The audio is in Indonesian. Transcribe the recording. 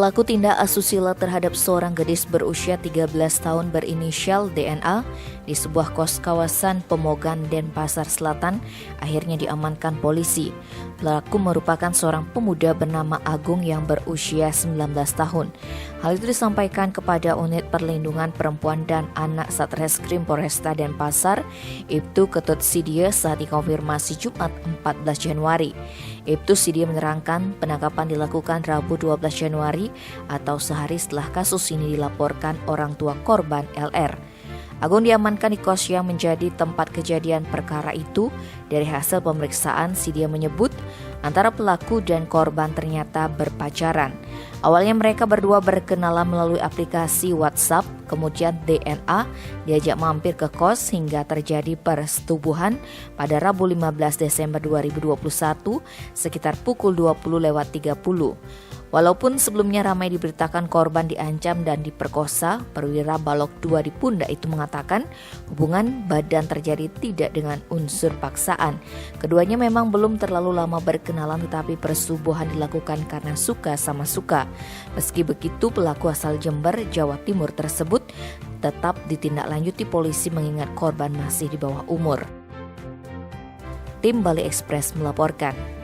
Pelaku tindak asusila terhadap seorang gadis berusia 13 tahun berinisial DNA di sebuah kos kawasan Pemogan, Denpasar Selatan akhirnya diamankan polisi. Pelaku merupakan seorang pemuda bernama Agung yang berusia 19 tahun. Hal itu disampaikan kepada Unit Perlindungan Perempuan dan Anak Satreskrim Polresta Denpasar, Ibtu Ketut Sidia saat dikonfirmasi Jumat 14 Januari. Ibtu Sidia menerangkan penangkapan dilakukan Rabu 12 Januari atau sehari setelah kasus ini dilaporkan orang tua korban LR. Agung diamankan di kos yang menjadi tempat kejadian perkara itu. Dari hasil pemeriksaan, Sidia menyebut antara pelaku dan korban ternyata berpacaran. Awalnya mereka berdua berkenalan melalui aplikasi WhatsApp, kemudian DNA diajak mampir ke kos hingga terjadi persetubuhan pada Rabu 15 Desember 2021 sekitar pukul 20.30. Walaupun sebelumnya ramai diberitakan korban diancam dan diperkosa, perwira Balok 2 di Pundak itu mengatakan hubungan badan terjadi tidak dengan unsur paksaan. Keduanya memang belum terlalu lama berkenalan, tetapi persetubuhan dilakukan karena suka sama suka. Meski begitu, pelaku asal Jember, Jawa Timur tersebut tetap ditindaklanjuti polisi mengingat korban masih di bawah umur. Tim Bali Express melaporkan.